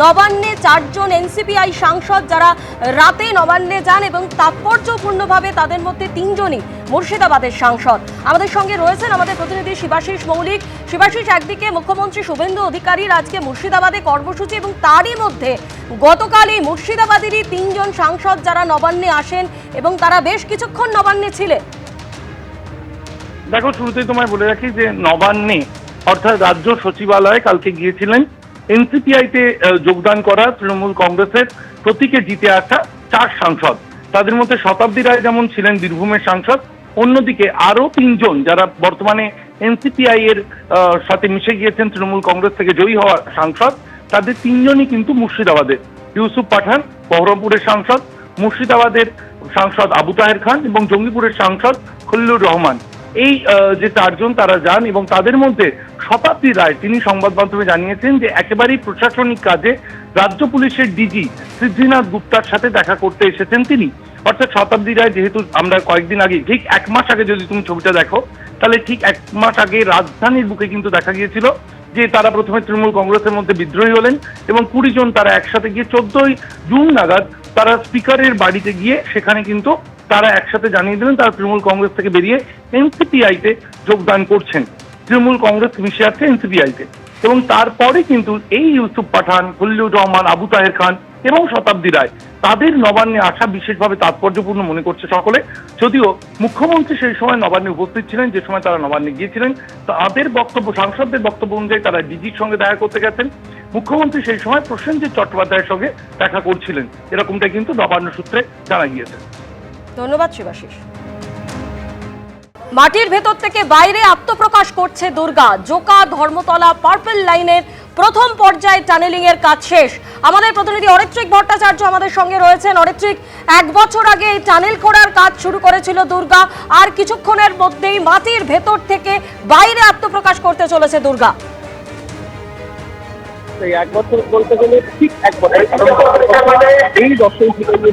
নবান্নে 4 জন এনসিপিআই সাংসদ যারা রাতে নবান্নে যান এবং তাৎপর্যপূর্ণভাবে তাদের মধ্যে 3 জনই মুর্শিদাবাদের সাংসদ। আমাদের সঙ্গে রয়েছেন আমাদের প্রতিনিধি শিবাশিস মৌলিক। শিবাশিস, একদিকে মুখ্যমন্ত্রী শুভেন্দু অধিকারীর আজকে মুর্শিদাবাদে কর্মসূচি এবং তারই মধ্যে গতকালই মুর্শিদাবাদেরই 3 জন সাংসদ যারা নবান্নে আসেন এবং তারা বেশ কিছুক্ষণ নবান্নে ছিলেন। দেখো, শুরুতেই তোমায় বলে রাখি যে নবান্নে অর্থাৎ রাজ্য সচিবালয়ে কালকে গিয়েছিলেন এনসিপিআইতে যোগদান করা তৃণমূল কংগ্রেসের প্রতীকে জিতে আসা 4 সাংসদ। তাদের মধ্যে শতাব্দী রায় যেমন ছিলেন বীরভূমের সাংসদ, অন্যদিকে আরো 3 জন যারা বর্তমানে এনসিপিআই এর সাথে মিশে গিয়েছেন তৃণমূল কংগ্রেস থেকে জয়ী হওয়া সাংসদ, তাদের 3 জনই কিন্তু মুর্শিদাবাদের। ইউসুফ পাঠান বহরমপুরের সাংসদ, মুর্শিদাবাদের সাংসদ আবু তাহের খান এবং জঙ্গিপুরের সাংসদ খলিলুর রহমান। এই যে 4 জন তারা যান এবং তাদের মধ্যে শতাব্দী রায় তিনি সংবাদ মাধ্যমে জানিয়েছেন যে একেবারেই প্রশাসনিক কাজে রাজ্য পুলিশের ডিজি সিদ্ধিনাথ গুপ্তার সাথে দেখা করতে এসেছেন তিনি। অর্থাৎ শতাব্দী রায়, যেহেতু আমরা কয়েকদিন আগে, ঠিক 1 মাস আগে যদি তুমি ছবিটা দেখো, তাহলে ঠিক 1 মাস আগে রাজধানীর বুকে কিন্তু দেখা গিয়েছিল যে তারা প্রথমে তৃণমূল কংগ্রেসের মধ্যে বিদ্রোহী হলেন এবং 20 জন তারা একসাথে গিয়ে 14ই জুন নাগাদ তারা স্পিকারের বাড়িতে গিয়ে সেখানে কিন্তু তারা একসাথে জানিয়ে দিলেন তারা তৃণমূল কংগ্রেস থেকে বেরিয়ে এনসিপিআইতে যোগদান করছেন। তৃণমূল কংগ্রেস মিশে আছে এনসিপিআইতে এবং তারপরে কিন্তু এই ইউসুফ পাঠান, খলিলুর রহমান, আবু তাহের খান এবং শতাব্দী রায় তাদের নবান্নে আসা বিশেষভাবে তাৎপর্যপূর্ণ মনে করছে সকলে। যদিও মুখ্যমন্ত্রী সেই সময় নবান্নে উপস্থিত ছিলেন, যে সময় তারা নবান্নে গিয়েছিলেন, তাদের বক্তব্য, সাংসদদের বক্তব্য অনুযায়ী তারা ডিজির সঙ্গে দেখা করতে গেছেন। মুখ্যমন্ত্রী সেই সময় প্রসেনজিৎ চট্টোপাধ্যায়ের সঙ্গে দেখা করছিলেন, এরকমটা কিন্তু নবান্ন সূত্রে জানা গিয়েছে। ধন্যবাদ শিবাশিস। মাটির ভেতর থেকে বাইরে আত্মপ্রকাশ করছে দুর্গা। জোকা ধর্মতলা পার্পল লাইনের প্রথম পর্যায়ে টানেলিং এর কাজ শেষ। আমাদের প্রতিনিধি অরিত্রিক ভট্টাচার্য আমাদের সঙ্গে রয়েছেন। অরিত্রিক, 1 বছর আগে এই টানেল করার কাজ শুরু করেছিল দুর্গা, আর কিছুক্ষণের মধ্যেই মাটির ভেতর থেকে বাইরে আত্মপ্রকাশ করতে চলেছে দুর্গা। এই 1 বছর বলতে গেলে ঠিক 1 বছর, এই 10ই জুলাই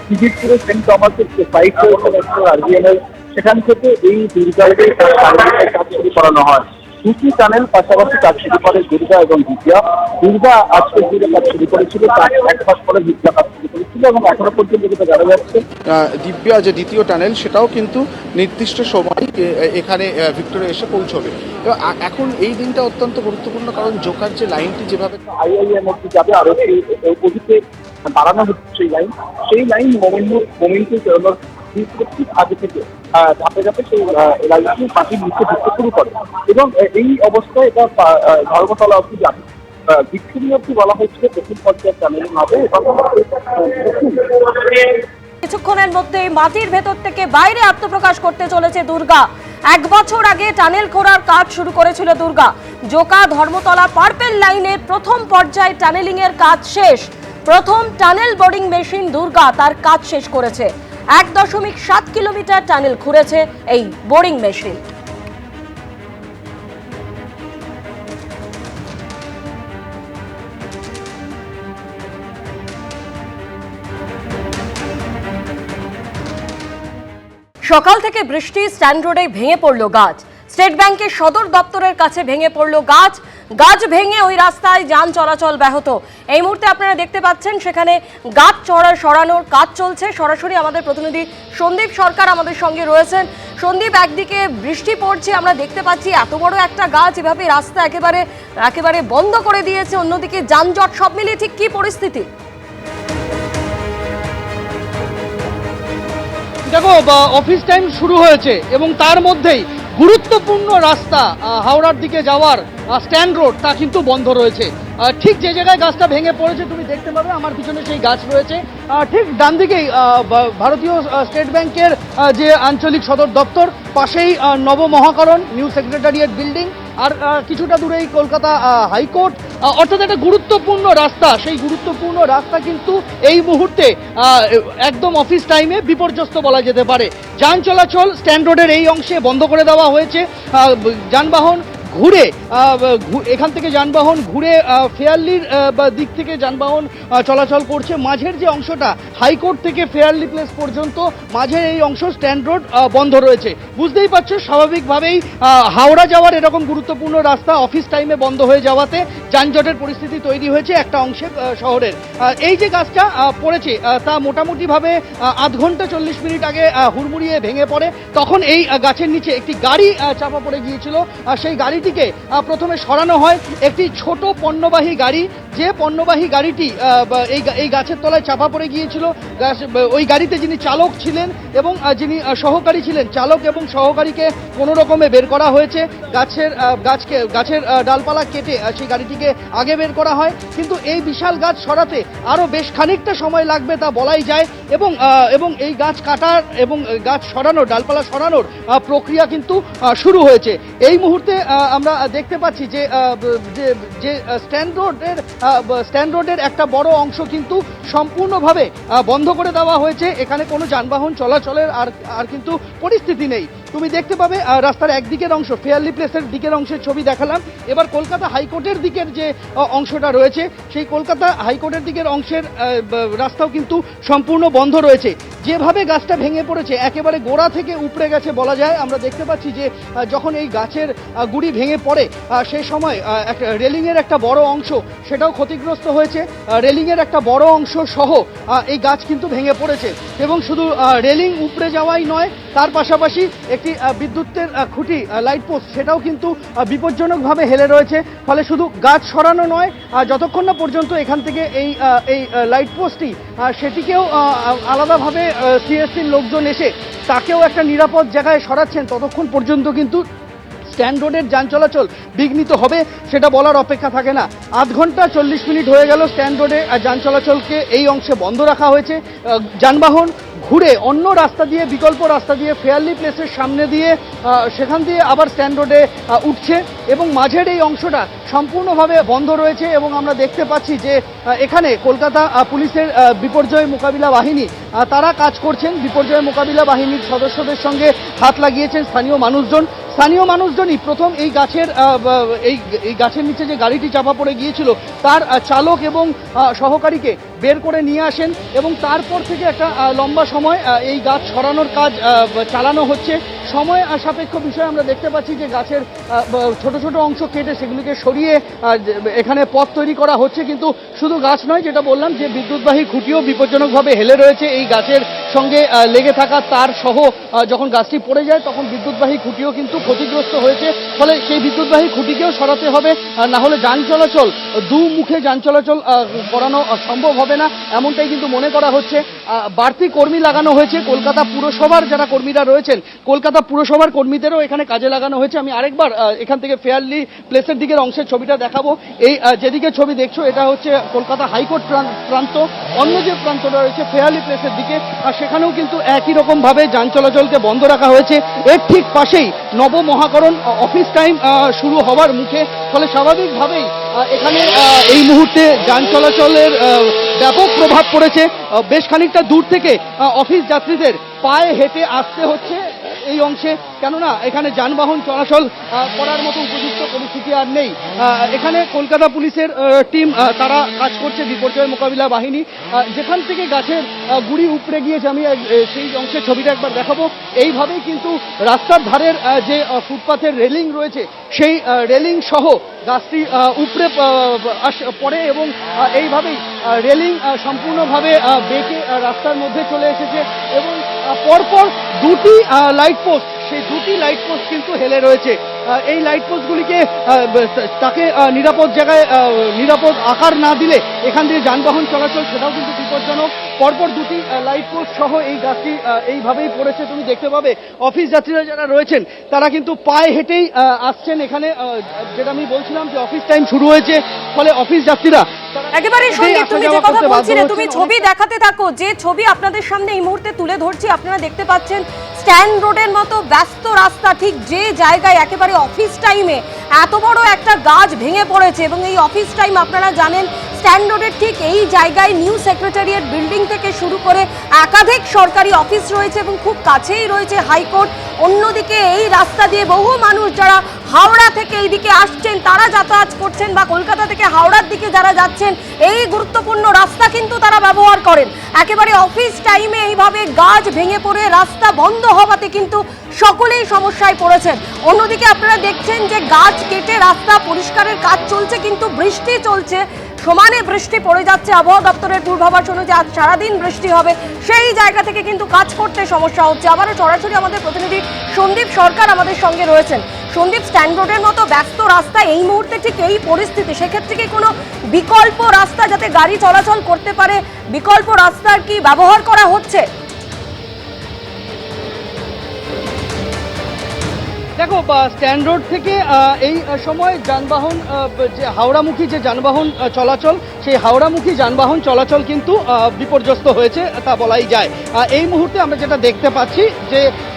টিকিটপুরে সেন্ট থমাসের সাইট আরবিএনএল, সেখান থেকে এই দুর্গার কাজ শুরু করানো হয়। 2টি টানেল পাশাপাশি কাজ শুরু করে দুর্গা এবং দ্বিতীয়। দুর্গা আজকে জুড়ে কাজ শুরু করেছিল, তার 1 মাস পরে দ্বিতীয় কাজ শুরু করেছিল এবং এখনো পর্যন্ত যেটা জানা যাচ্ছে দিব্যা যে দ্বিতীয় টানেল সেটাও কিন্তু নির্দিষ্ট সময় এখানে ভিক্টোরিয়া এসে পৌঁছবে। এখন এই দিনটা অত্যন্ত গুরুত্বপূর্ণ, কারণ জোকার যে লাইনটি যেভাবে আইআইএর মধ্যে যাবে আরো ওদিকে বাড়ানো হচ্ছে সেই লাইন মোমেন্টে আগে থেকে ধাপে ধাপে সেই লাইনটি মাটির নিচে ঢুকতে শুরু করে এবং এই অবস্থায় এটা ধর্মতলা অবধি যাবে। ভিক্টোরিয়া অবধি বলা হয়েছিল প্রথম পর্যায়ে টানেলিং হবে এবং কিছুক্ষণের মধ্যে মাটির ভেতর থেকে বাইরে আত্মপ্রকাশ করতে চলেছে দুর্গা। 1 বছর আগে টানেল করার কাজ শুরু করেছিল দুর্গা। জোকা ধর্মতলা পার্পল লাইনের প্রথম পর্যায়ে টানেলিং এর কাজ শেষ। প্রথম টানেল বোরিং মেশিন দুর্গা তার কাজ শেষ করেছে। 1.7 কিলোমিটার টানেল খুঁড়েছে এই বোরিং মেশিন। সকাল থেকে বৃষ্টি, স্ট্যান্ড রোডে ভেঙে পড়ল গাছ। স্টেট ব্যাংকের সদর দপ্তরের কাছে ভেঙে পড়ল গাছ। গাছ ভেঙে ওই রাস্তায় যান চলাচল ব্যাহত। এই মুহূর্তে আপনারা দেখতে পাচ্ছেন সেখানে গাছ সরানোর কাজ চলছে। সরাসরি আমাদের প্রতিনিধি সন্দীপ সরকার আমাদের সঙ্গে রয়েছেন। সন্দীপ, একদিকে বৃষ্টি পড়ছে, আমরা দেখতে পাচ্ছি এত বড় একটা গাছ এভাবে রাস্তা একেবারে বন্ধ করে দিয়েছে, অন্যদিকে যানজট, সব মিলিয়ে ঠিক কি পরিস্থিতি? দেখো, অফিস টাইম শুরু হয়েছে এবং তার মধ্যেই গুরুত্বপূর্ণ রাস্তা হাওড়ার দিকে যাওয়ার স্ট্যান্ড রোড তা কিন্তু বন্ধ রয়েছে। ঠিক যে জায়গায় গাছটা ভেঙে পড়েছে তুমি দেখতে পাবে, আমার পিছনে সেই গাছ রয়েছে। ঠিক ডান দিকেই ভারতীয় স্টেট ব্যাংকের যে আঞ্চলিক সদর দপ্তর, পাশেই নবমহাকরণ নিউ সেক্রেটারিয়েট বিল্ডিং, আর কিছুটা দূরেই কলকাতা হাইকোর্ট। অর্থাৎ একটা গুরুত্বপূর্ণ রাস্তা, সেই গুরুত্বপূর্ণ রাস্তা কিন্তু এই মুহূর্তে একদম অফিস টাইমে বিপর্যস্ত বলা যেতে পারে। যান চলাচল স্ট্যান্ড রোডের এই অংশে বন্ধ করে দেওয়া হয়েছে। যানবাহন ঘুরে এখান থেকে যানবাহন ঘুরে ফেয়ারলির দিক থেকে যানবাহন চলাচল করছে। মাঝের যে অংশটা হাইকোর্ট থেকে ফেয়ারলি প্লেস পর্যন্ত মাঝের এই অংশ স্ট্যান্ড রোড বন্ধ রয়েছে। বুঝতেই পারছো স্বাভাবিকভাবেই হাওড়া যাওয়ার এরকম গুরুত্বপূর্ণ রাস্তা অফিস টাইমে বন্ধ হয়ে যাওয়াতে যানজটের পরিস্থিতি তৈরি হয়েছে একটা অংশে শহরের। এই যে গাছটা পড়েছে তা মোটামুটিভাবে আধ ঘন্টা 40 মিনিট আগে হুড়মুড়িয়ে ভেঙে পড়ে। তখন এই গাছের নিচে একটি গাড়ি চাপা পড়ে গিয়েছিল। সেই গাড়িটিকে প্রথমে সরানো হয়, একটি ছোট পণ্যবাহী গাড়ি, যে পণ্যবাহী গাড়িটি এই গাছের তলায় চাপা পড়ে গিয়েছিল। ওই গাড়িতে যিনি চালক ছিলেন এবং যিনি সহকারী ছিলেন, চালক এবং সহকারীকে কোনো রকমে বের করা হয়েছে। গাছের ডালপালা কেটে সেই গাড়িটিকে আগে বের করা হয়, কিন্তু এই বিশাল গাছ সরাতে আরও বেশ খানিকটা সময় লাগবে তা বলাই যায়। এবং এই গাছ কাটার এবং গাছ সরানোর, ডালপালা সরানোর প্রক্রিয়া কিন্তু শুরু হয়েছে। এই মুহূর্তে আমরা দেখতে পাচ্ছি যে স্ট্যান্ড রোডের একটা বড় অংশ কিন্তু সম্পূর্ণভাবে বন্ধ করে দেওয়া হয়েছে। এখানে কোনো যানবাহন চলাচলের আর কিন্তু পরিস্থিতি নেই। তুমি দেখতে পাবে রাস্তার একদিকের অংশ ফেয়ারলি প্লেসের দিকের অংশের ছবি দেখালাম। এবার কলকাতা হাইকোর্টের দিকের যে অংশটা রয়েছে সেই কলকাতা হাইকোর্টের দিকের অংশের রাস্তাও কিন্তু সম্পূর্ণ বন্ধ রয়েছে। যেভাবে গাছটা ভেঙে পড়েছে একেবারে গোড়া থেকে উপড়ে গেছে বলা যায়। আমরা দেখতে পাচ্ছি যে যখন এই গাছের গুড়ি ভেঙে পড়ে সেই সময় রেলিংয়ের একটা বড় অংশ সেটাও ক্ষতিগ্রস্ত হয়েছে। রেলিংয়ের একটা বড় অংশ সহ এই গাছ কিন্তু ভেঙে পড়েছে এবং শুধু রেলিং উপড়ে যাওয়াই নয়, তার পাশাপাশি একটি বিদ্যুতের খুঁটি, লাইট পোস্ট, সেটাও কিন্তু বিপজ্জনকভাবে হেলে রয়েছে। ফলে শুধু গাছ সরানো নয়, যতক্ষণ না পর্যন্ত এখান থেকে এই লাইট পোস্টটি সেটিকেও আলাদাভাবে সিএসসির লোকজন এসে তাকেও একটা নিরাপদ জায়গায় সরাচ্ছেন, ততক্ষণ পর্যন্ত কিন্তু স্ট্যান্ড রোডের যান চলাচল বিঘ্নিত হবে সেটা বলার অপেক্ষা থাকে না। আধ ঘন্টা 40 মিনিট হয়ে গেল স্ট্যান্ড রোডে যান চলাচলকে এই অংশে বন্ধ রাখা হয়েছে। যানবাহন ঘুরে অন্য রাস্তা দিয়ে, বিকল্প রাস্তা দিয়ে ফেয়ারলি প্লেসের সামনে দিয়ে সেখান দিয়ে আবার স্ট্যান্ড রোডে উঠছে এবং মাঝের এই অংশটা সম্পূর্ণভাবে বন্ধ রয়েছে। এবং আমরা দেখতে পাচ্ছি যে এখানে কলকাতা পুলিশের বিপর্যয় মোকাবিলা বাহিনী তারা কাজ করছেন। বিপর্যয় মোকাবিলা বাহিনীর সদস্যদের সঙ্গে হাত লাগিয়েছেন স্থানীয় মানুষজনই প্রথম এই গাছের নিচে যে গাড়িটি চাপা পড়ে গিয়েছিল তার চালক এবং সহকারীকে বের করে নিয়ে আসেন এবং তারপর থেকে একটা লম্বা সময় এই গাছ সরানোর কাজ চালানো হচ্ছে। সময় সাপেক্ষ বিষয় আমরা দেখতে পাচ্ছি যে গাছের ছোট ছোট অংশ কেটে সেগুলিকে সরিয়ে এখানে পথ তৈরি করা হচ্ছে। কিন্তু শুধু গাছ নয়, যেটা বললাম যে বিদ্যুৎবাহী খুঁটিও বিপজ্জনকভাবে হেলে রয়েছে। এই গাছের সঙ্গে লেগে থাকা তার সহ যখন গাছটি পড়ে যায় তখন বিদ্যুৎবাহী খুঁটিও কিন্তু ক্ষতিগ্রস্ত হয়েছে। ফলে সেই বিদ্যুৎবাহী খুঁটিকেও সরাতে হবে, না হলে যান চলাচল দুমুখে যান চলাচল করানো সম্ভব হবে না, এমনটাই কিন্তু মনে করা হচ্ছে। বাড়তি কর্মী লাগানো হয়েছে কলকাতা পুরসভার যারা কর্মীরা রয়েছেন, কলকাতা পুরসভার কর্মীদেরও এখানে কাজে লাগানো হয়েছে। আমি আরেকবার এখান থেকে ফেয়ারলি প্লেসের দিকের অংশের ছবিটা দেখাবো। এই যেদিকে ছবি দেখছো এটা হচ্ছে কলকাতা হাইকোর্ট প্রান্ত, অন্য যে প্রান্তটা রয়েছে ফেয়ারলি প্লেসের দিকে সেখানেও কিন্তু একই রকম ভাবে যান চলাচলকে বন্ধ রাখা হয়েছে। এর ঠিক পাশেই নবমহাকরণ অফিস টাইম শুরু হওয়ার মুখে, ফলে স্বাভাবিকভাবেই এখানে এই মুহূর্তে যান চলাচলের ব্যাপক প্রভাব পড়েছে। বেশ খানিকটা দূর থেকে অফিস যাত্রীদের পায়ে হেঁটে আসতে হচ্ছে এই অংশে, কেননা এখানে যানবাহন চলাচল করার মতো উপযুক্ত পরিস্থিতি আর নেই। এখানে কলকাতা পুলিশের টিম তারা কাজ করছে, বিপর্যয় মোকাবিলা বাহিনী। যেখান থেকে গাছের গুড়ি উপড়ে গিয়েছে আমি সেই অংশের ছবিটা একবার দেখাবো। এইভাবেই কিন্তু রাস্তার ধারের যে ফুটপাথের রেলিং রয়েছে সেই রেলিং সহ গাছটি উপড়ে পড়ে এবং এইভাবেই রেলিং সম্পূর্ণভাবে বেঁকে রাস্তার মধ্যে চলে এসেছে এবং পরপর দুটি লাইট পোস্ট, সেই দুটি লাইট পোস্ট কিন্তু হেলে রয়েছে। এই লাইট পোস্টগুলিকে তাকে নিরাপদ জায়গায় নিরাপদ আকার না দিলে এখান দিয়ে যানবাহন চলাচল সেটাও কিন্তু বিপজ্জনক। পরপর দুটি লাইট পোস্ট সহ এই গাছটি এইভাবেই পড়েছে। তুমি দেখতে পাবে অফিস যাত্রীরা যারা রয়েছেন তারা কিন্তু পায়ে হেঁটেই আসছেন এখানে, যেটা আমি বলছিলাম যে অফিস টাইম শুরু হয়েছে, ফলে অফিস যাত্রীরা একেবারে সঙ্গে তুমি যে কথা বলছিলে, তুমি ছবি দেখাতে থাকো। যে ছবি আপনাদের সামনে এই মুহূর্তে তুলে ধরছি, আপনারা দেখতে পাচ্ছেন স্ট্যান্ড রোডের মতো ব্যস্ত রাস্তা, ঠিক যে জায়গায় একেবারে অফিস টাইমে এত বড় একটা গাছ ভেঙে পড়েছে। এবং এই অফিস টাইম আপনারা জানেন স্ট্যান্ড রোডের ঠিক এই জায়গায় নিউ সেক্রেটারিয়েট বিল্ডিং থেকে শুরু করে একাধিক সরকারি অফিস রয়েছে এবং খুব কাছেই রয়েছে হাইকোর্ট। অন্যদিকে এই রাস্তা দিয়ে বহু মানুষ যারা হাওড়া থেকে এইদিকে আসছেন তারা যাতায়াত করছেন, বা কলকাতা থেকে হাওড়ার দিকে যারা যাচ্ছেন এই গুরুত্বপূর্ণ রাস্তা কিন্তু তারা ব্যবহার করেন। একেবারে অফিস টাইমে এইভাবে গাছ ভেঙে পড়ে রাস্তা বন্ধ হওয়াতে কিন্তু সকলেই সমস্যায় পড়েছেন। অন্যদিকে আপনারা দেখছেন যে গাছ কেটে রাস্তা পরিষ্কারের কাজ চলছে, কিন্তু বৃষ্টি চলছে, সমানে বৃষ্টি পড়ে যাচ্ছে। আবহাওয়া দপ্তরের পূর্বাভাস অনুযায়ী আজ সারাদিন বৃষ্টি হবে, সেই জায়গা থেকে কিন্তু কাজ করতে সমস্যা হচ্ছে। আবারও সরাসরি আমাদের প্রতিনিধি সন্দীপ সরকার আমাদের সঙ্গে রয়েছেন। সন্দীপ, স্ট্যান্ড রোডের মতো ব্যস্ত রাস্তা এই মুহূর্তে ঠিক এই পরিস্থিতি, সেক্ষেত্রে কি কোনো বিকল্প রাস্তা যাতে গাড়ি চলাচল করতে পারে, বিকল্প রাস্তার কি ব্যবহার করা হচ্ছে? দেখো, স্ট্যান্ড রোড থেকে এই সময় যানবাহন যে হাওড়ামুখী যে যানবাহন চলাচল, সেই হাওড়ামুখী যানবাহন চলাচল কিন্তু বিপর্যস্ত হয়েছে তা বলাই যায়। এই মুহূর্তে আমরা যেটা দেখতে পাচ্ছি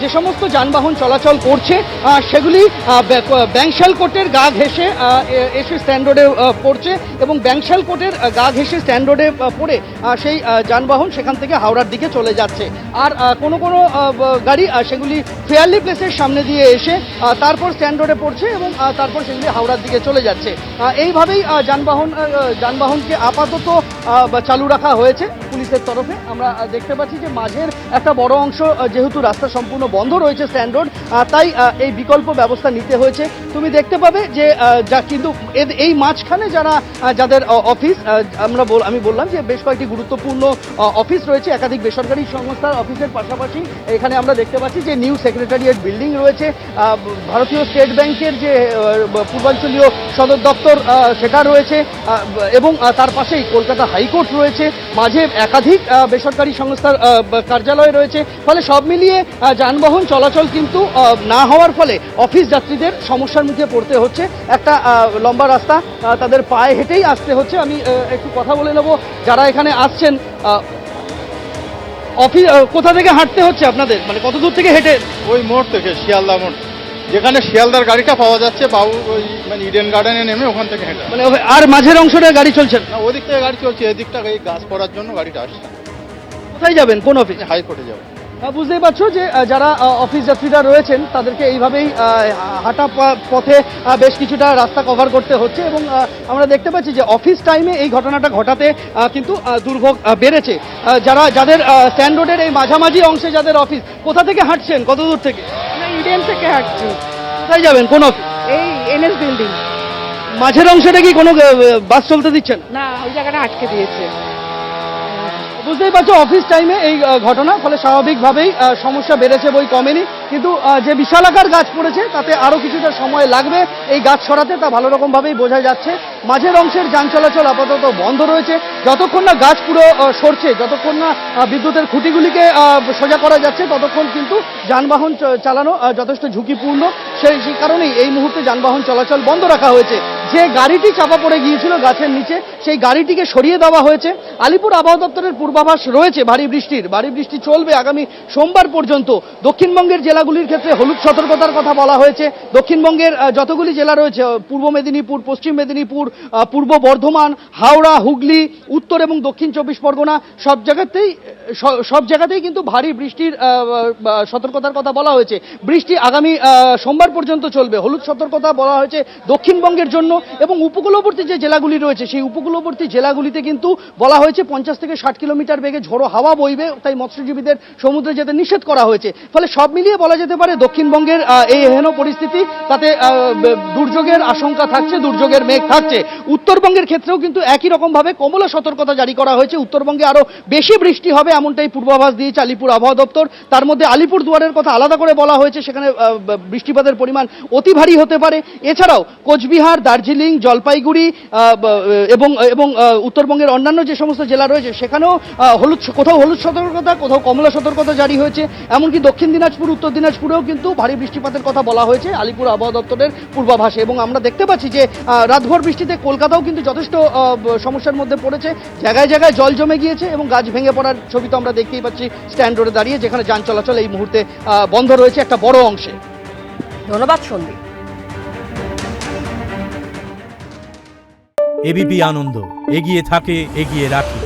যে সমস্ত যানবাহন চলাচল করছে সেগুলি ব্যাংশাল কোর্টের গা ঘেঁষে এসে স্ট্যান্ড রোডে পড়ছে, এবং ব্যাংশাল কোর্টের গা ঘেঁষে স্ট্যান্ড রোডে পড়ে সেই যানবাহন সেখান থেকে হাওড়ার দিকে চলে যাচ্ছে। আর কোনো গাড়ি সেগুলি ফেয়ারলি প্লেসের সামনে দিয়ে এসে তারপর স্ট্যান্ড রোডে পড়ছে এবং তারপর সেগুলি হাওড়ার দিকে চলে যাচ্ছে। এইভাবেই যানবাহনকে আপাতত চালু রাখা হয়েছে পুলিশের তরফে। আমরা দেখতে পাচ্ছি যে মাঝের একটা বড় অংশ যেহেতু রাস্তা সম্পূর্ণ বন্ধ রয়েছে স্ট্যান্ড রোড, তাই এই বিকল্প ব্যবস্থা নিতে হয়েছে। তুমি দেখতে পাবে যে কিন্তু এই মাঝখানে যাদের অফিস, আমি বললাম যে বেশ কয়েকটি গুরুত্বপূর্ণ অফিস রয়েছে, একাধিক বেসরকারি সংস্থার অফিসের পাশাপাশি এখানে আমরা দেখতে পাচ্ছি যে নিউ সেক্রেটারিয়েট বিল্ডিং রয়েছে, ভারতীয় স্টেট ব্যাংকের যে পূর্বাঞ্চলীয় সদর দপ্তর সেটা রয়েছে, এবং তার পাশেই কলকাতা হাইকোর্ট রয়েছে, মাঝে একাধিক বেসরকারি সংস্থার কার্যালয় রয়েছে। ফলে সব মিলিয়ে যানবাহন চলাচল কিন্তু না হওয়ার ফলে অফিস যাত্রীদের সমস্যার মুখে পড়তে হচ্ছে। একটা লম্বা রাস্তা, তাদের পায়ে হেঁটেই আসতে হচ্ছে। আমি একটু কথা বলে নেব যারা এখানে আসছেন। অফিস কোথা থেকে হাঁটতে হচ্ছে আপনাদের, মানে কত দূর থেকে হেঁটে? ওই মোড় থেকে, শিয়ালদা মোড়, যেখানে শিয়ালদার গাড়িটা পাওয়া যাচ্ছে, বাবু ওই মানে ইডেন গার্ডেনে নেমে ওখান থেকে হেঁটে। মানে আর মাঝের অংশটা গাড়ি চলছে না, ওদিক থেকে গাড়ি চলছে, এদিকটা এই গাছ পড়ার জন্য গাড়িটা আসছে। কোথায় যাবেন, কোন অফিস? হাইকোর্টে যাবো। বুঝতেই পারছো যে যারা অফিস যাত্রীরা রয়েছেন তাদেরকে এইভাবেই হাঁটা পথে বেশ কিছুটা রাস্তা কভার করতে হচ্ছে, এবং আমরা দেখতে পাচ্ছি যে অফিস টাইমে এই ঘটনাটা ঘটাতে কিন্তু দুর্ভোগ বেড়েছে। যাদের স্ট্যান্ড রোডের এই মাঝামাঝি অংশে যাদের অফিস, কোথা থেকে হাঁটছেন, কত দূর থেকে? ইডেন থেকে হাঁটছি। কোথায় যাবেন, কোন অফিস? এই এনএস বিল্ডিং। মাঝের অংশটা কি কোনো বাস চলতে দিচ্ছেন? না, ওই জায়গাটা আটকে দিয়েছে। বুঝতেই পারছো অফিস টাইমে এই ঘটনা, ফলে স্বাভাবিকভাবেই সমস্যা বেড়েছে, বই কমেনি। কিন্তু যে বিশালাকার গাছ পড়েছে তাতে আরও কিছুটা সময় লাগবে এই গাছ সরাতে, তা ভালো রকমভাবেই বোঝা যাচ্ছে। মাঝের অংশের যান চলাচল আপাতত বন্ধ রয়েছে। যতক্ষণ না গাছ পুরো সরছে, যতক্ষণ না বিদ্যুতের খুঁটিগুলিকে সোজা করা যাচ্ছে, ততক্ষণ কিন্তু যানবাহন চালানো যথেষ্ট ঝুঁকিপূর্ণ। সেই কারণেই এই মুহূর্তে যানবাহন চলাচল বন্ধ রাখা হয়েছে। যে গাড়িটি চাপা পড়ে গিয়েছিল গাছের নিচে, সেই গাড়িটিকে সরিয়ে দেওয়া হয়েছে। আলিপুর আবহাওয়া দপ্তরের পূর্বাভাস রয়েছে ভারী বৃষ্টি চলবে আগামী সোমবার পর্যন্ত। দক্ষিণবঙ্গের জেলাগুলির ক্ষেত্রে হলুদ সতর্কতার কথা বলা হয়েছে। দক্ষিণবঙ্গের যতগুলি জেলা রয়েছে, পূর্ব মেদিনীপুর, পশ্চিম মেদিনীপুর, পূর্ব বর্ধমান, হাওড়া, হুগলি, উত্তর এবং দক্ষিণ 24 পরগনা, সব জায়গাতেই কিন্তু ভারী বৃষ্টির সতর্কতার কথা বলা হয়েছে। বৃষ্টি আগামী সোমবার পর্যন্ত চলবে। হলুদ সতর্কতা বলা হয়েছে দক্ষিণবঙ্গের জন্য, এবং উপকূলবর্তী যে জেলাগুলি রয়েছে সেই উপকূলবর্তী জেলাগুলিতে কিন্তু বলা হয়েছে 50 থেকে 60 কিলোমিটার বেগে ঝোড়ো হাওয়া বইবে, তাই মৎস্যজীবীদের সমুদ্রে যেতে নিষেধ করা হয়েছে। ফলে সব মিলিয়ে বলা যেতে পারে দক্ষিণবঙ্গের এই এহেন পরিস্থিতি, তাতে দুর্যোগের আশঙ্কা থাকছে, দুর্যোগের মেঘ থাকছে। উত্তরবঙ্গের ক্ষেত্রেও কিন্তু একই রকমভাবে কমলা সতর্কতা জারি করা হয়েছে। উত্তরবঙ্গে আরও বেশি বৃষ্টি হবে এমনটাই পূর্বাভাস দিয়েছে আলিপুর আবহাওয়া দপ্তর। তার মধ্যে আলিপুর দুয়ারের কথা আলাদা করে বলা হয়েছে, সেখানে বৃষ্টিপাতের পরিমাণ অতি ভারী হতে পারে। এছাড়াও কোচবিহার, দার্জিলিং, জলপাইগুড়ি এবং উত্তরবঙ্গের অন্যান্য যে সমস্ত জেলা রয়েছে সেখানেও কোথাও হলুদ সতর্কতা, কোথাও কমলা সতর্কতা জারি হয়েছে। এমনকি দক্ষিণ দিনাজপুর, উত্তর দিনাজপুরেও কিন্তু ভারী বৃষ্টিপাতের কথা বলা হয়েছে আলিপুর আবহাওয়া দপ্তরের পূর্বাভাসে। এবং আমরা দেখতে পাচ্ছি যে রাতভর বৃষ্টিতে কলকাতাও কিন্তু যথেষ্ট সমস্যার মধ্যে পড়েছে। জায়গায় জায়গায় জল জমে গিয়েছে এবং গাছ ভেঙে পড়ার ছবি তো আমরা দেখতেই পাচ্ছি স্ট্যান্ড রোডে দাঁড়িয়ে, যেখানে যান চলাচল এই মুহূর্তে বন্ধ রয়েছে একটা বড় অংশে। ধন্যবাদ সন্দীপ। এবিপি আনন্দ, এগিয়ে থাকে, এগিয়ে রাখে।